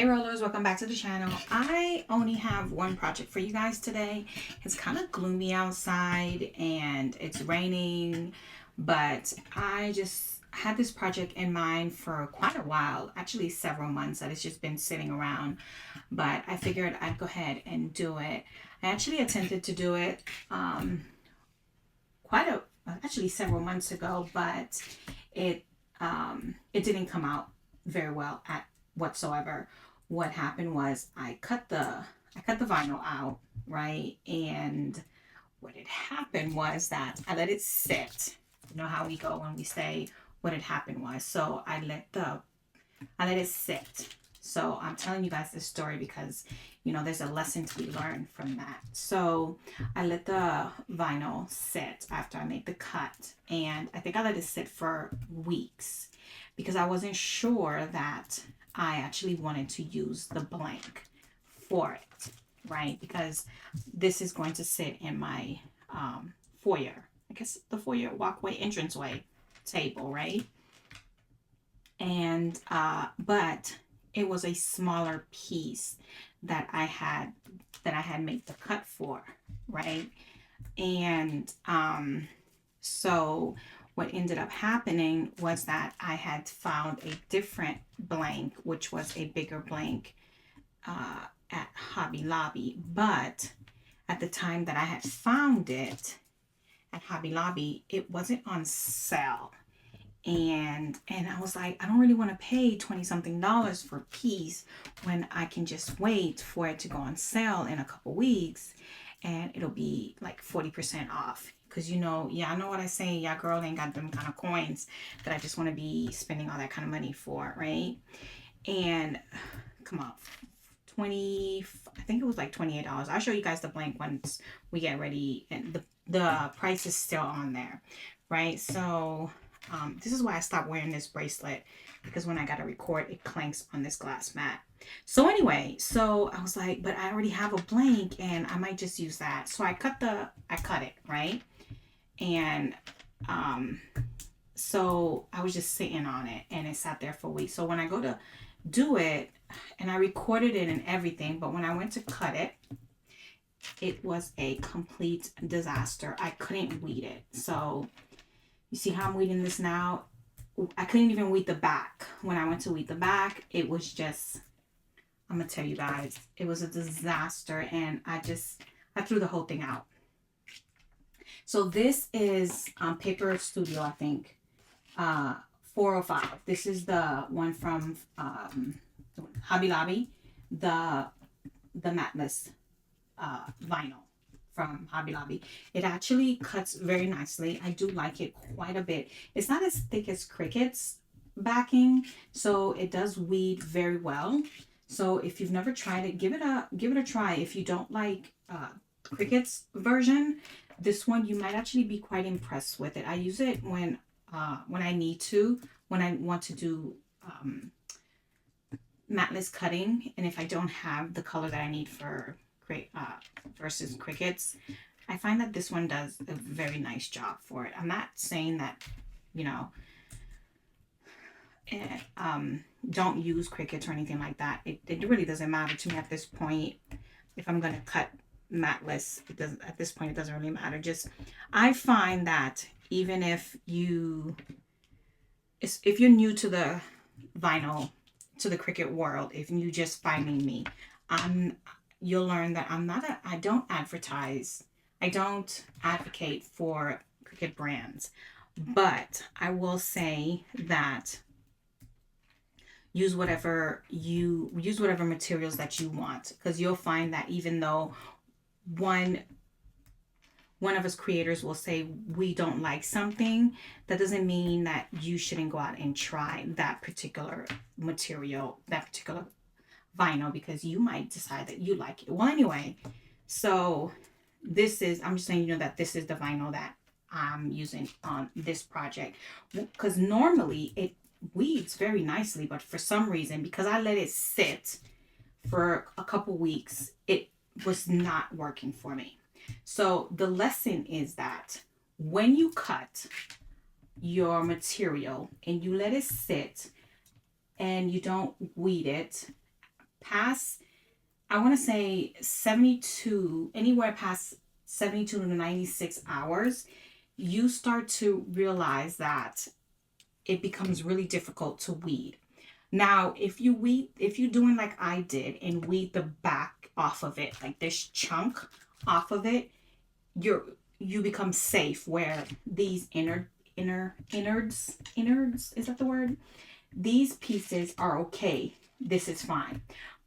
rollers, welcome back to the channel. I only have one project for you guys today. It's kind of gloomy outside and it's raining, but I just had this project in mind for quite a while, actually several months, that it's just been sitting around, but I figured I'd go ahead and do it. I actually attempted to do it actually several months ago, but it didn't come out very well at whatsoever. What happened was I cut the vinyl out, right? And what had happened was that I let it sit. You know how we go when we say what had happened was. So I let it sit. So I'm telling you guys this story because, you know, there's a lesson to be learned from that. So I let the vinyl sit after I made the cut. And I think I let it sit for weeks because I wasn't sure that I actually wanted to use the blank for it, right? Because this is going to sit in my foyer, I guess the foyer walkway entranceway table, right? And but it was a smaller piece that I had made the cut for, right? And so what ended up happening was that I had found a different blank, which was a bigger blank at Hobby Lobby. But at the time that I had found it at Hobby Lobby, it wasn't on sale. And I was like, I don't really want to pay 20 something dollars for a piece when I can just wait for it to go on sale in a couple weeks and it'll be like 40% off. Because, you know, yeah, I know what I say. Yeah, girl ain't got them kind of coins that I just want to be spending all that kind of money for, right? And come on, 20, I think it was like $28. I'll show you guys the blank once we get ready, and the price is still on there, right? So this is why I stopped wearing this bracelet, because when I got to record, it clanks on this glass mat. So anyway, so I was like, but I already have a blank and I might just use that. So I cut it, right? And so I was just sitting on it and it sat there for weeks. So when I go to do it, and I recorded it and everything, but when I went to cut it, it was a complete disaster. I couldn't weed it. So you see how I'm weeding this now? I couldn't even weed the back. When I went to weed the back, it was just, I'm gonna tell you guys, it was a disaster, and I threw the whole thing out. So this is Paper Studio, I think, 405. This is the one from Hobby Lobby, the matless vinyl from Hobby Lobby. It actually cuts very nicely. I do like it quite a bit. It's not as thick as Cricut's backing, so it does weed very well. So if you've never tried it, give it a try. If you don't like Cricut's version, this one you might actually be quite impressed with it. I use it when I need to, when I want to do matless cutting, and if I don't have the color that I need for versus Cricut's, I find that this one does a very nice job for it. I'm not saying that, you know, don't use Cricut's or anything like that. It really doesn't matter to me at this point. If I'm gonna cut matless, it doesn't, at this point it doesn't really matter. Just, I find that even if you're new to the vinyl, to the Cricut world, if you just finding me, you'll learn that I don't advocate for Cricut brands, but I will say that use whatever materials that you want, because you'll find that even though one of us creators will say we don't like something, that doesn't mean that you shouldn't go out and try that particular material, that particular vinyl, because you might decide that you like it. Well, anyway, so I'm just saying, you know, that this is the vinyl that I'm using on this project, because normally it weeds very nicely, but for some reason, because I let it sit for a couple weeks, it was not working for me. So the lesson is that when you cut your material and you let it sit and you don't weed it, past, I want to say 72, anywhere past 72 to 96 hours, you start to realize that it becomes really difficult to weed. Now, if you're doing like I did and weed the back off of it, like this chunk off of it, you become safe where these innards, is that the word? These pieces are okay. This is fine.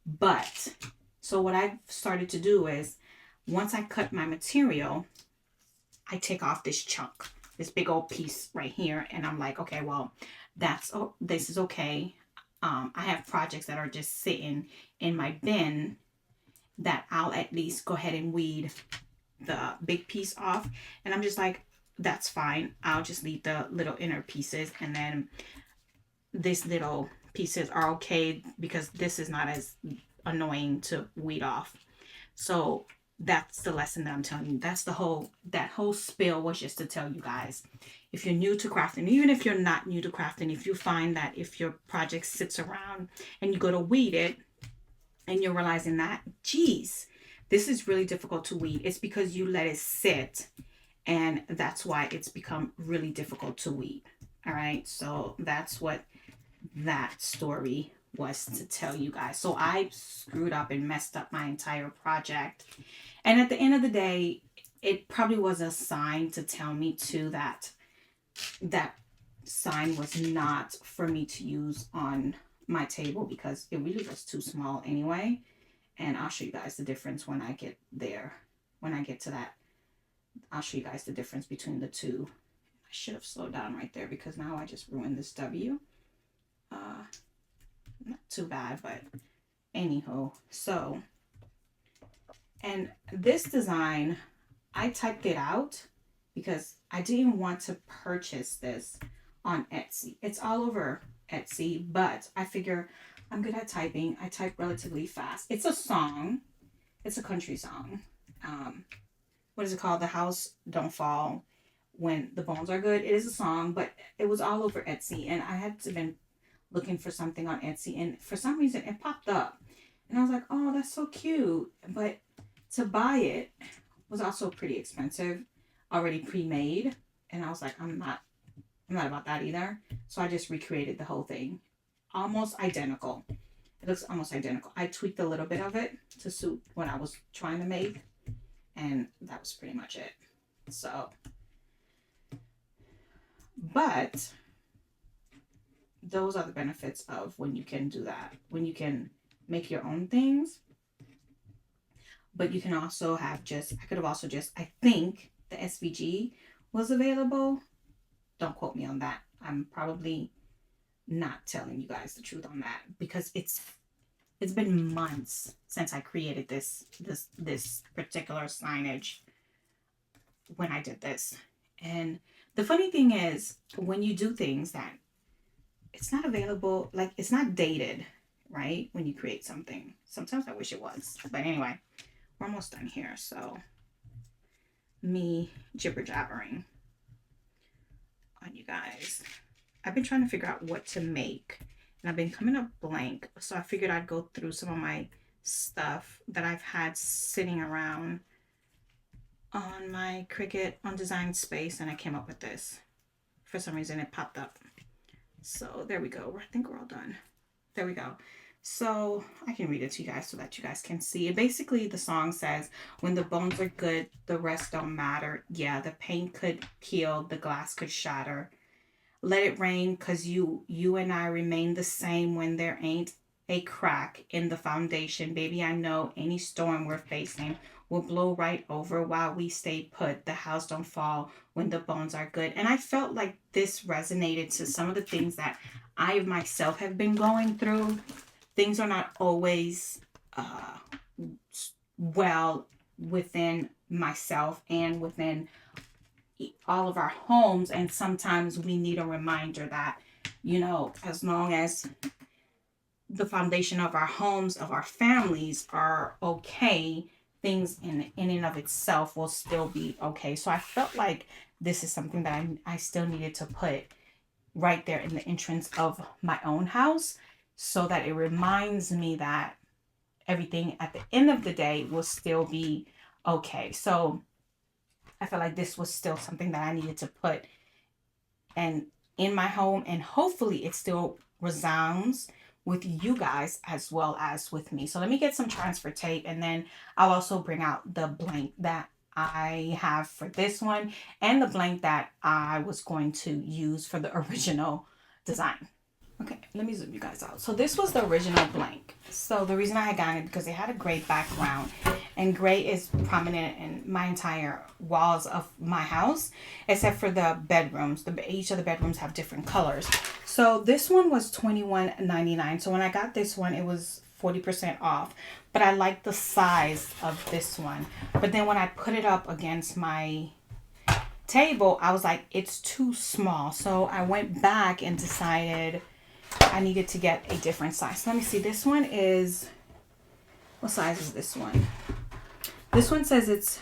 But so what I've started to do is once I cut my material, I take off this chunk, this big old piece right here, and I'm like, okay, well, this is okay. I have projects that are just sitting in my bin that I'll at least go ahead and weed the big piece off, and I'm just like, that's fine. I'll just leave the little inner pieces, and then these little pieces are okay because this is not as annoying to weed off. So that's the lesson that I'm telling you. That whole spill was just to tell you guys, if you're new to crafting, even if you're not new to crafting, if you find that if your project sits around and you go to weed it and you're realizing that, geez, this is really difficult to weed, it's because you let it sit, and that's why it's become really difficult to weed. All right, so that's what that story was to tell you guys. So I screwed up and messed up my entire project, and at the end of the day, it probably was a sign to tell me too that that sign was not for me to use on my table because it really was too small anyway. And I'll show you guys the difference when I get there. When I get to that, I'll show you guys the difference between the two. I should have slowed down right there because now I just ruined this W. Not too bad, but anyhow. So, and this design, I typed it out because I didn't want to purchase this on Etsy. It's all over Etsy, but I figure I'm good at typing. I type relatively fast. It's a song. It's a country song. What is it called? The House Don't Fall When the Bones Are Good. It is a song, but it was all over Etsy, and I had to been looking for something on Etsy, and for some reason it popped up, and I was like, oh, that's so cute. But to buy it was also pretty expensive, already pre-made, and I was like, I'm not about that either. So I just recreated the whole thing, almost identical. It looks almost identical. I tweaked a little bit of it to suit what I was trying to make, and that was pretty much it. So, but those are the benefits of when you can do that, when you can make your own things. But you can also have I could have also just, I think the SVG was available. Don't quote me on that. I'm probably not telling you guys the truth on that because it's been months since I created this particular signage when I did this. And the funny thing is, when you do things that it's not available, like it's not dated, right? When you create something, sometimes I wish it was. But anyway, we're almost done here. So me jibber jabbering on you guys. I've been trying to figure out what to make, and I've been coming up blank. So I figured I'd go through some of my stuff that I've had sitting around on my Cricut on Design Space, and I came up with this. For some reason it popped up. So there we go. I think we're all done. There we go. So I can read it to you guys so that you guys can see. And basically the song says, when the bones are good, the rest don't matter. Yeah, the paint could peel, the glass could shatter. Let it rain, cause you and I remain the same when there ain't a crack in the foundation. Baby, I know any storm we're facing will blow right over while we stay put. The house don't fall when the bones are good. And I felt like this resonated to some of the things that I myself have been going through. Things are not always well within myself and within all of our homes, and sometimes we need a reminder that, you know, as long as the foundation of our homes, of our families are okay, things in and of itself will still be okay. So I felt like this is something that I still needed to put right there in the entrance of my own house, so that it reminds me that everything at the end of the day will still be okay. So I felt like this was still something that I needed to put in my home, and hopefully it still resounds with you guys as well as with me. So let me get some transfer tape, and then I'll also bring out the blank that I have for this one and the blank that I was going to use for the original design. Okay, let me zoom you guys out. So this was the original blank. So the reason I had gotten it because it had a gray background, and gray is prominent in my entire walls of my house, except for the bedrooms. Each of the bedrooms have different colors. So this one was $21.99. So when I got this one, it was 40% off, but I like the size of this one. But then when I put it up against my table, I was like, it's too small. So I went back and decided I needed to get a different size. Let me see. This one is, what size is this one? This one says it's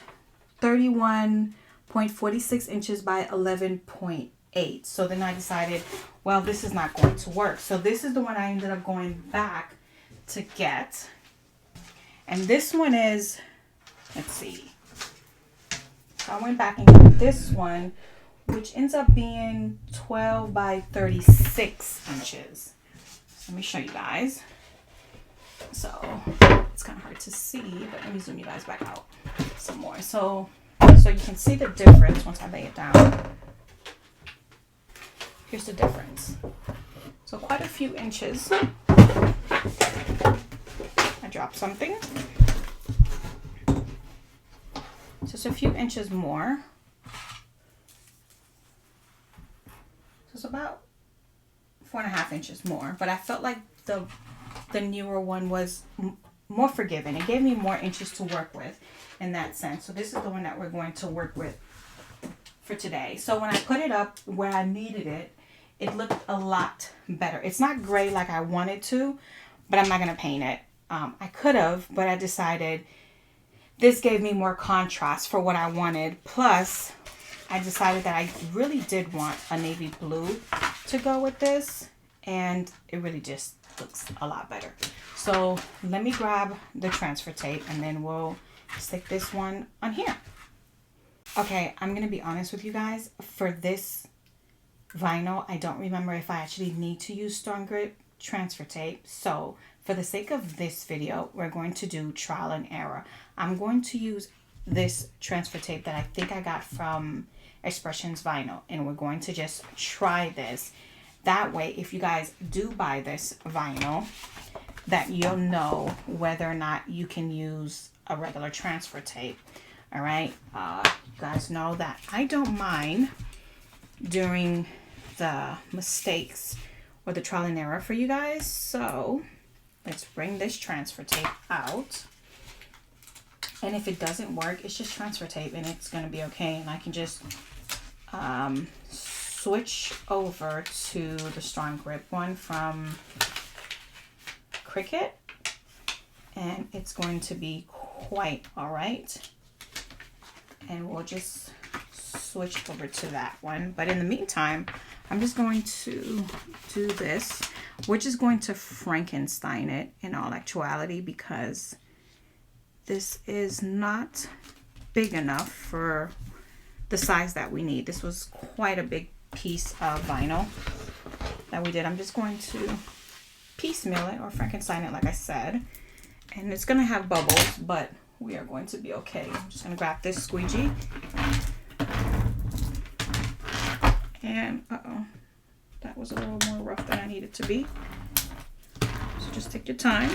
31.46 inches by 11.8. So then I decided, well, this is not going to work. So this is the one I ended up going back to get. And this one is, let's see. So I went back and got this one, which ends up being 12 by 36 inches. So let me show you guys. So it's kind of hard to see, but let me zoom you guys back out some more. So you can see the difference once I lay it down. Here's the difference. So quite a few inches. I dropped something. Just a few inches more. So it's about 4.5 inches more, but I felt like the newer one was more forgiving. It gave me more inches to work with in that sense. So this is the one that we're going to work with for today. So when I put it up where I needed it, it looked a lot better. It's not gray like I wanted to, but I'm not going to paint it. I could have, but I decided this gave me more contrast for what I wanted. Plus, I decided that I really did want a navy blue to go with this, and it really just looks a lot better. So let me grab the transfer tape and then we'll stick this one on here. Okay, I'm gonna be honest with you guys. For this vinyl, I don't remember if I actually need to use strong grip transfer tape. So for the sake of this video, we're going to do trial and error. I'm going to use this transfer tape that I think I got from Expressions Vinyl, and we're going to just try this. That way, if you guys do buy this vinyl, that you'll know whether or not you can use a regular transfer tape. All right, you guys know that I don't mind doing the mistakes or the trial and error for you guys. So let's bring this transfer tape out. And if it doesn't work, it's just transfer tape and it's going to be okay. And I can just switch over to the strong grip one from Cricut. And it's going to be quite all right. And we'll just switch over to that one. But in the meantime, I'm just going to do this. We're just going to Frankenstein it in all actuality, because this is not big enough for the size that we need. This was quite a big piece of vinyl that we did. I'm just going to piecemeal it or Frankenstein it, like I said. And it's going to have bubbles, but we are going to be okay. I'm just going to grab this squeegee. And, uh-oh, that was a little more rough than I needed to be. So just take your time.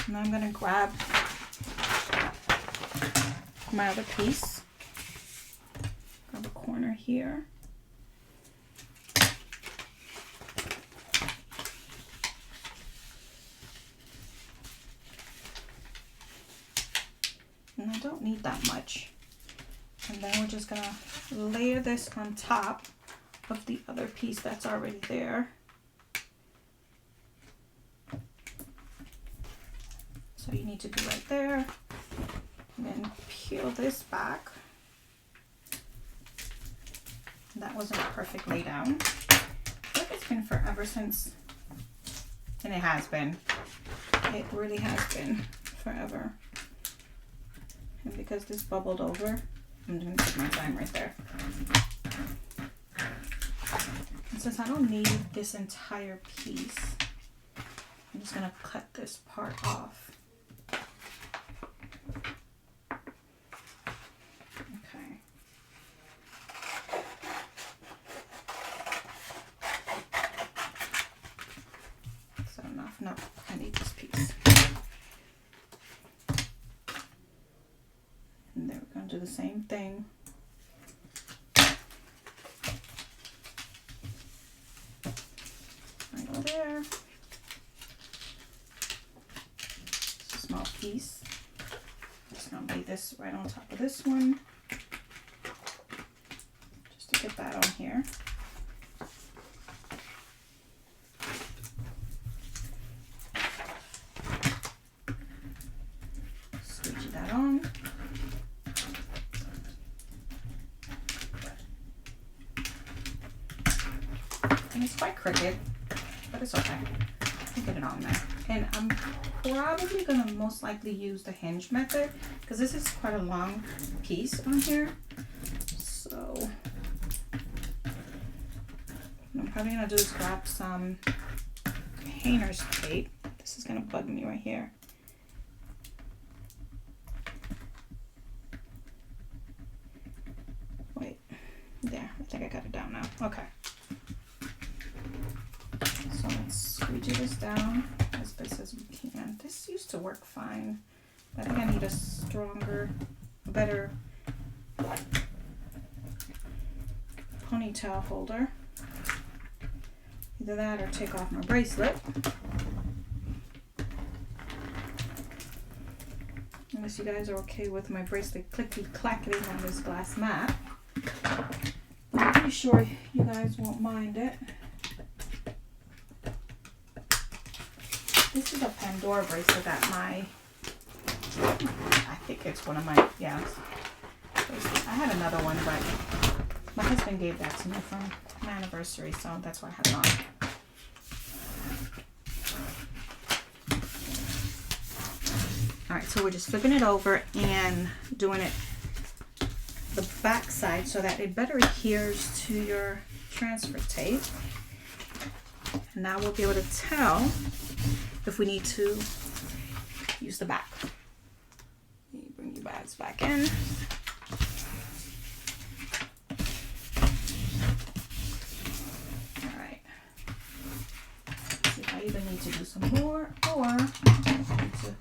And I'm going to grab my other piece. Grab a corner here. And I don't need that much. And then we're just going to layer this on top of the other piece that's already there. So you need to be right there. And then peel this back. That wasn't a perfect lay down. But been forever since, and it has been. It really has been forever. And because this bubbled over, I'm going to put my time right there. And since I don't need this entire piece, I'm just going to cut this part off. Okay. So enough. No, I need this piece. And then we're going to do the same thing. Right there. It's a small piece. Just going to lay this right on top of this one. Just to get that on here. Squeegee that on. And it's quite crooked, but it's okay. I'll get it on there. And I'm probably going to most likely use the hinge method because this is quite a long piece on here. So what I'm probably going to do is grab some painter's tape. This is going to bug me right here. Wait, there. I think I got it down now. Okay. So let's squeegee this down as best as we can. This used to work fine, but I think I need a stronger, better ponytail holder. Either that or take off my bracelet. Unless you guys are okay with my bracelet clicky-clacking on this glass mat. I'm pretty sure you guys won't mind it. This is a Pandora bracelet that I think it's one of my, yeah. I had another one, but my husband gave that to me from my anniversary, so that's why I have it on. All right, so we're just flipping it over and doing it the back side so that it better adheres to your transfer tape. And now we'll be able to tell if we need to use the back. You bring your bags back in. All right. See if I either need to do some more or I need to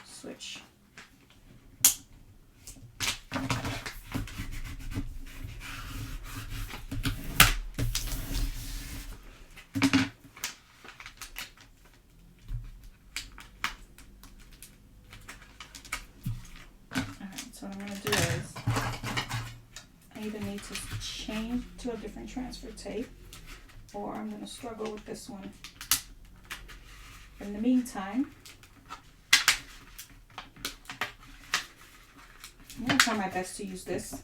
switch. So what I'm going to do is I either need to change to a different transfer tape or I'm going to struggle with this one. In the meantime, I'm going to try my best to use this.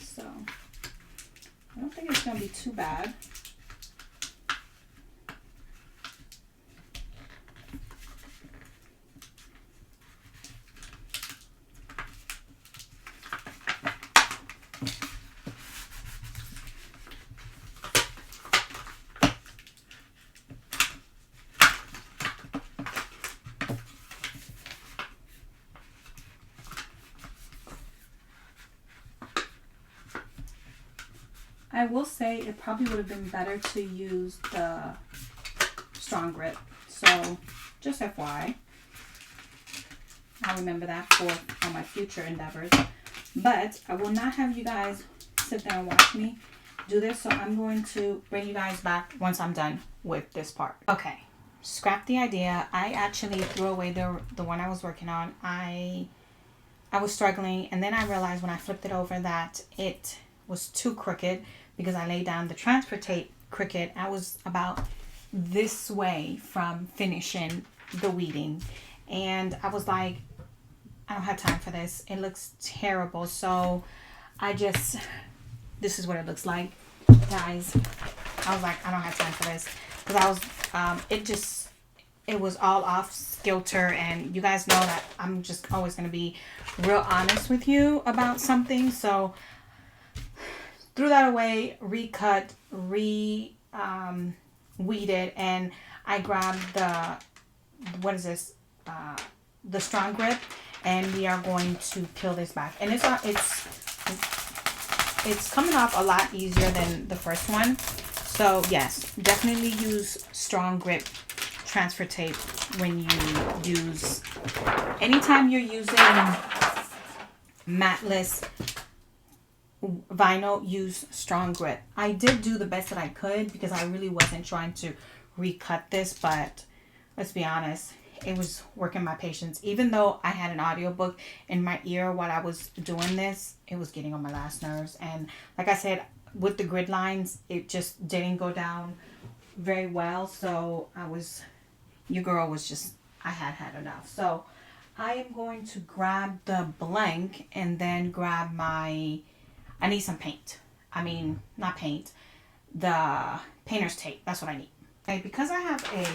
So I don't think it's going to be too bad. I will say it probably would have been better to use the strong grip. So just FYI. I'll remember that for all my future endeavors. But I will not have you guys sit there and watch me do this. So I'm going to bring you guys back once I'm done with this part. Okay, scrap the idea. I actually threw away the one I was working on. I was struggling, and then I realized when I flipped it over that it was too crooked because I laid down the transfer tape Cricut. I was about this way from finishing the weeding, and I was like, I don't have time for this. It looks terrible. So this is what it looks like, guys. I was like, I don't have time for this. Because I was, it was all off kilter. And you guys know that I'm just always going to be real honest with you about something. So threw that away, recut, weeded, and I grabbed the, what is this? The strong grip, and we are going to peel this back. And it's coming off a lot easier than the first one. So yes, definitely use strong grip transfer tape when you use, anytime you're using matless vinyl, use strong grip. I did do the best that I could because I really wasn't trying to recut this, but let's be honest, it was working my patience. Even though I had an audiobook in my ear while I was doing this, it was getting on my last nerves. And like I said, with the grid lines, it just didn't go down very well. So your girl was just, I had enough. So I am going to grab the blank and then grab I need some paint. I mean, not paint, the painter's tape. That's what I need. Okay, because I have a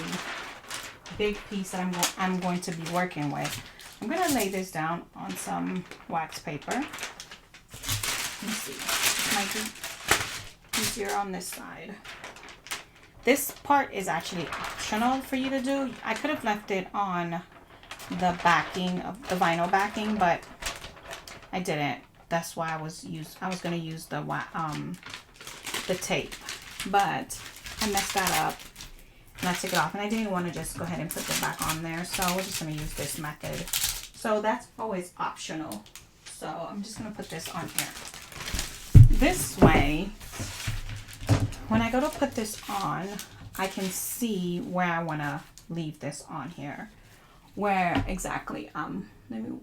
big piece that I'm going to be working with, I'm going to lay this down on some wax paper. Let me see. This might be easier on this side. This part is actually optional for you to do. I could have left it on the backing of the vinyl backing, but I didn't. That's why I was going to use the tape, but I messed that up and I took it off, and I didn't want to just go ahead and put it back on there. So we're just going to use this method. So that's always optional. So I'm just going to put this on here. This way, when I go to put this on, I can see where I want to leave this on here. Where exactly, let me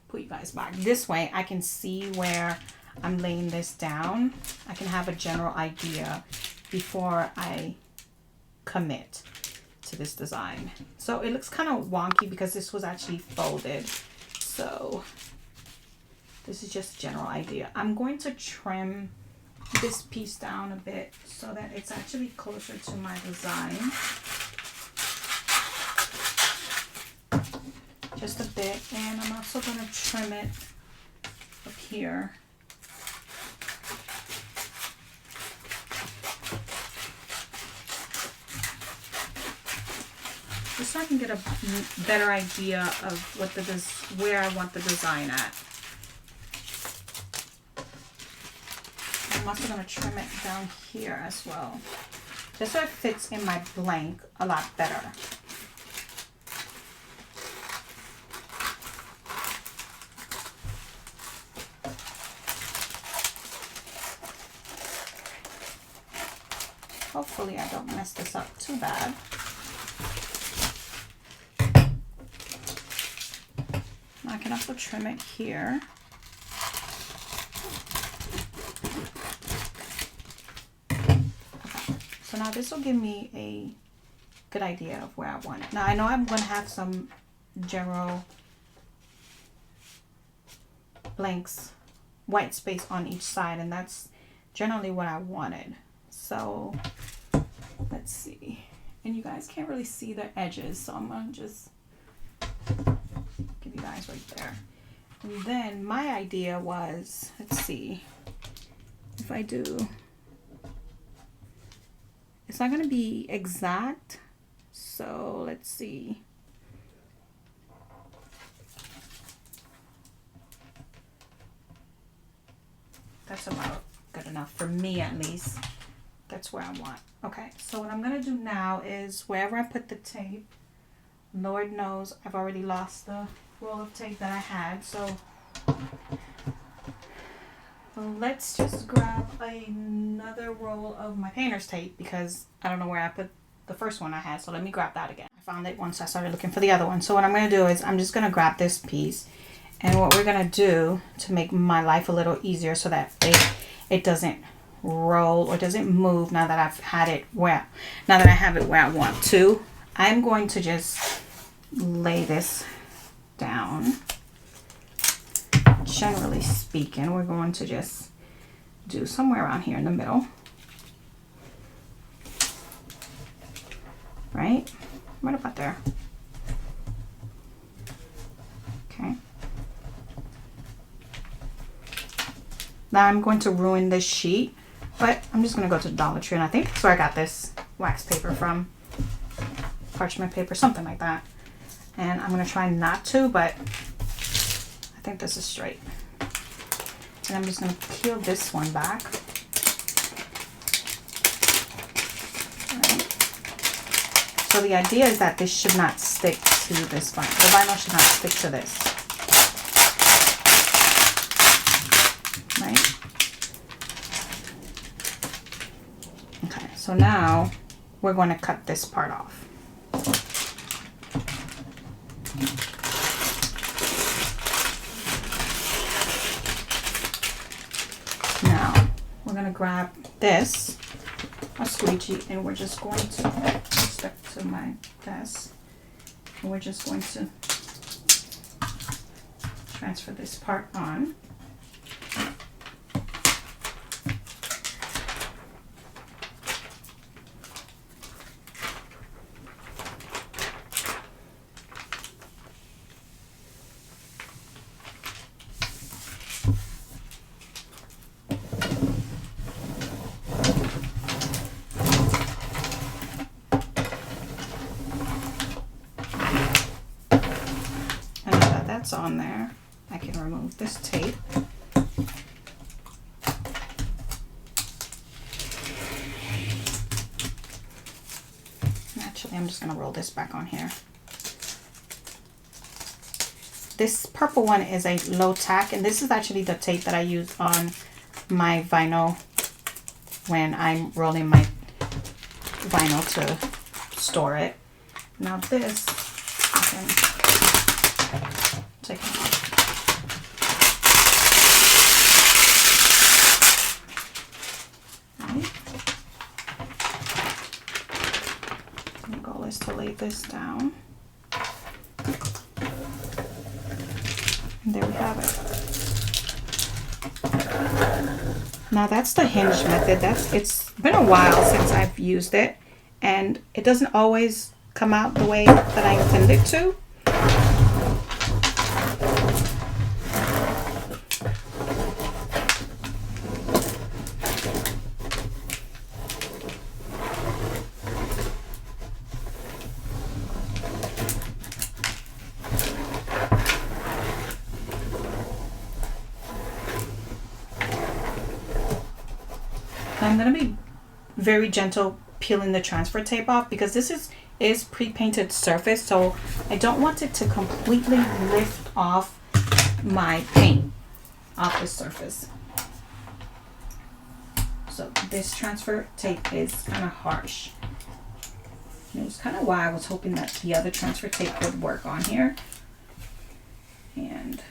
put you guys back. This way I can see where I'm laying this down. I can have a general idea before I commit to this design. So it looks kind of wonky because this was actually folded. So this is just a general idea. I'm going to trim this piece down a bit so that it's actually closer to my design. Just a bit, and I'm also going to trim it up here. Just so I can get a better idea of where I want the design at. I'm also going to trim it down here as well, just so it fits in my blank a lot better. Hopefully I don't mess this up too bad. I can also trim it here. So now this will give me a good idea of where I want it. Now I know I'm going to have some general blanks, white space on each side, and that's generally what I wanted. So let's see. And you guys can't really see the edges, so I'm going to just give you guys right there. And then my idea was, let's see, if I do, it's not going to be exact, so let's see. That's about good enough for me, at least. That's where I want. Okay, so what I'm going to do now is wherever I put the tape, Lord knows I've already lost the roll of tape that I had, so let's just grab another roll of my painter's tape because I don't know where I put the first one I had, so let me grab that again. I found it once I started looking for the other one. So what I'm going to do is I'm just going to grab this piece, and what we're going to do to make my life a little easier so that it doesn't roll or doesn't move now that I've had it where, now that I have it where I want to, I'm going to just lay this down. Generally speaking, we're going to just do somewhere around here in the middle. right about there. Okay. Now I'm going to ruin this sheet, but I'm just going to go to Dollar Tree, and I think that's where I got this wax paper from. Parchment paper, something like that. And I'm going to try not to, but I think this is straight. And I'm just going to peel this one back. Right. So the idea is that this should not stick to this vinyl. The vinyl should not stick to this. Right? Okay, so now we're going to cut this part off. Now we're going to grab this, a squeegee, and we're just going to stick to my desk, and we're just going to transfer this part on. On there, I can remove this tape. Actually, I'm just going to roll this back on here. This purple one is a low tack, and this is actually the tape that I use on my vinyl when I'm rolling my vinyl to store it. Now this, I can take it off. Right. My goal is to lay this down. And there we have it. Now that's the hinge method. It's been a while since I've used it, and it doesn't always come out the way that I intend it to. I'm going to be very gentle peeling the transfer tape off because this is pre-painted surface, so I don't want it to completely lift off my paint off the surface. So this transfer tape is kind of harsh. And it's kind of why I was hoping that the other transfer tape would work on here. And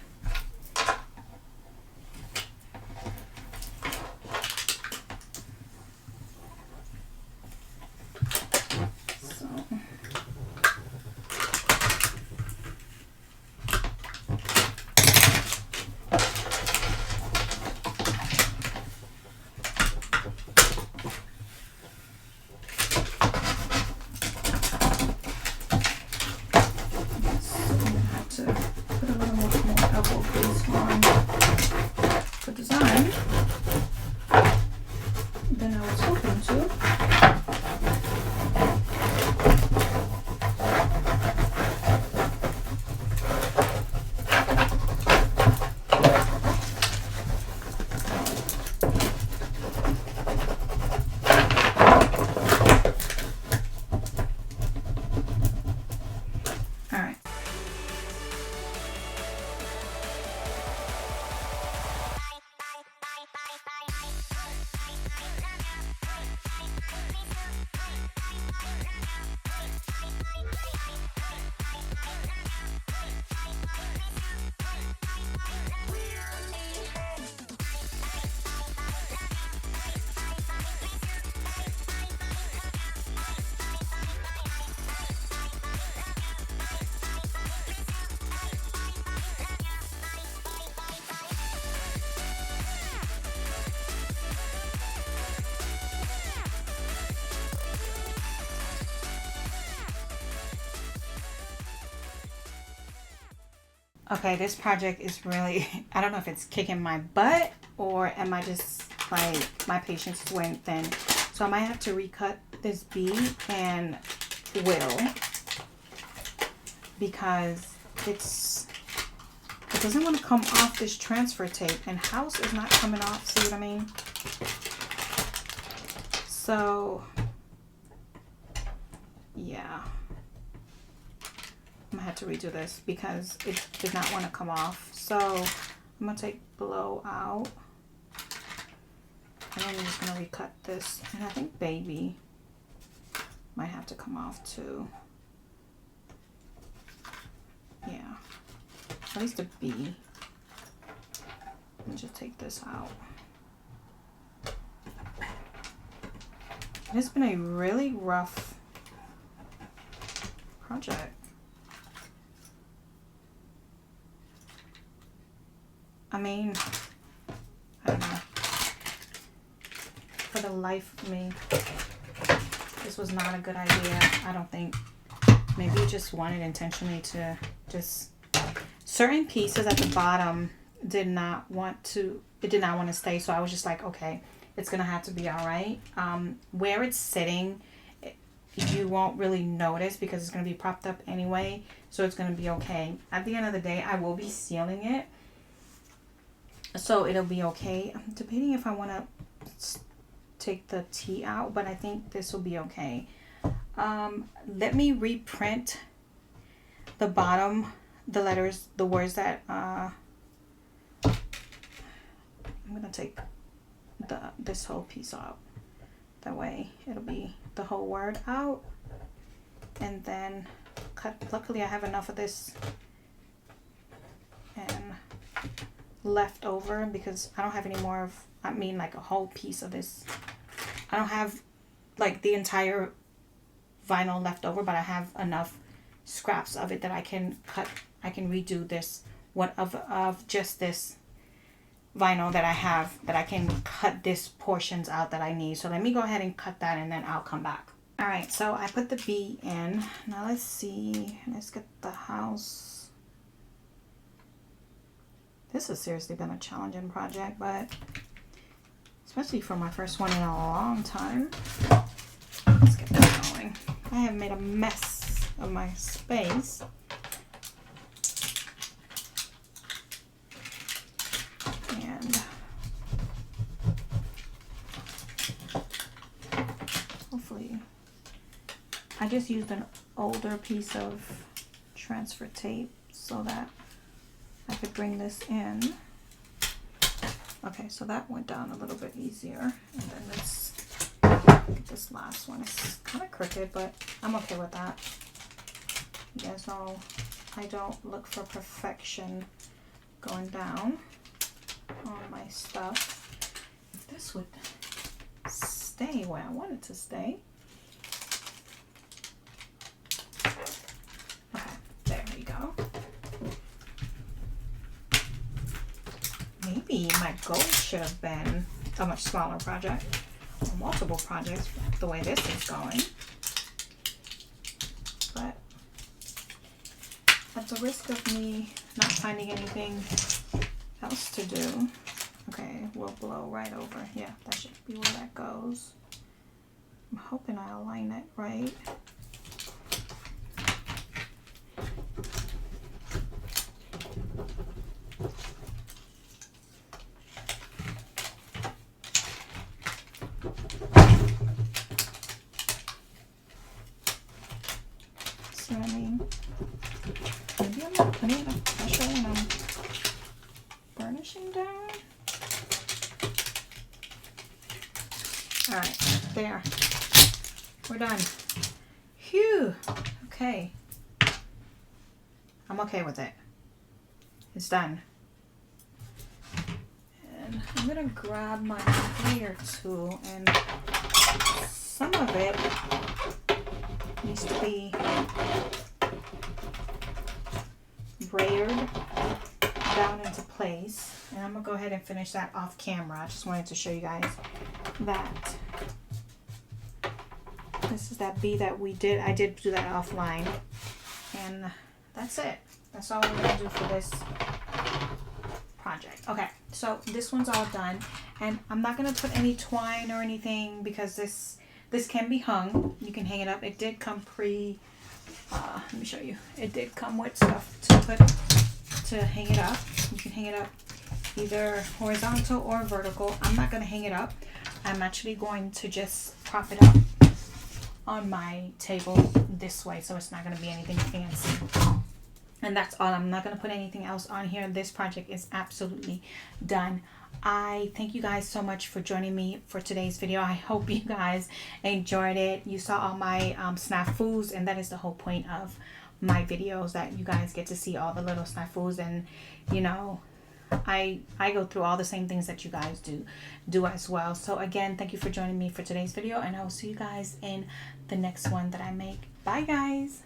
Okay, this project is really, I don't know if it's kicking my butt or am I just like, my patience is wearing thin. So I might have to recut this B and will, because it doesn't want to come off this transfer tape, and house is not coming off. See what I mean? So yeah, I'm gonna have to redo this because it did not want to come off. So I'm gonna take below out, and then I'm just gonna recut this. And I think baby might have to come off too. Yeah, at least a B. Let me just take this out. It's been a really rough project. I mean, I don't know. For the life of me, this was not a good idea. I don't think. Maybe you just wanted intentionally to just, certain pieces at the bottom did not want to stay. So I was just like, okay, it's gonna have to be all right. Where it's sitting, you won't really notice because it's gonna be propped up anyway. So it's gonna be okay. At the end of the day, I will be sealing it, so it'll be okay. I'm debating if I want to take the T out, but I think this will be okay. Let me reprint the bottom, the letters, the words that I'm gonna take this whole piece out. That way it'll be the whole word out, and then cut. Luckily I have enough of this and left over, because I don't have any more of, I mean like a whole piece of this. I don't have like the entire vinyl left over, but I have enough scraps of it that I can cut. I can redo this, what of just this vinyl that I have, that I can cut this portions out that I need. So let me go ahead and cut that, and then I'll come back. All right, so I put the B in. Now let's see, let's get the house. This has seriously been a challenging project, but especially for my first one in a long time. Let's get that going. I have made a mess of my space. And hopefully, I just used an older piece of transfer tape so that I could bring this in. Okay, so that went down a little bit easier. And then let's get this last one. It's kind of crooked, but I'm okay with that. You guys know I don't look for perfection going down on my stuff. If this would stay where I want it to stay. Okay, there we go. Maybe my goal should have been a much smaller project, or multiple projects, the way this is going. But at the risk of me not finding anything else to do, okay, we'll blow right over. Yeah, that should be where that goes. I'm hoping I align it right. See what I mean? Maybe I'm not putting enough pressure when I'm burnishing down. Alright, there. We're done. Phew. Okay. I'm okay with it. It's done. And I'm gonna grab my sprayer tool, and some of it needs to be brayered down into place. And I'm gonna go ahead and finish that off camera. I just wanted to show you guys that this is that B that we did. I did do that offline, and that's it. That's all we're gonna do for this project. Okay, so this one's all done, and I'm not gonna put any twine or anything because this can be hung. You can hang it up. It did come let me show you. It did come with stuff to hang it up. You can hang it up either horizontal or vertical. I'm not gonna hang it up. I'm actually going to just prop it up on my table this way, so it's not going to be anything fancy. And that's all. I'm not going to put anything else on here. This project is absolutely done. I thank you guys so much for joining me for today's video. I hope you guys enjoyed it. You saw all my snafus, and that is the whole point of my videos, that you guys get to see all the little snafus. And you know, I go through all the same things that you guys do as well. So again, thank you for joining me for today's video, and I will see you guys in the next one that I make. Bye guys.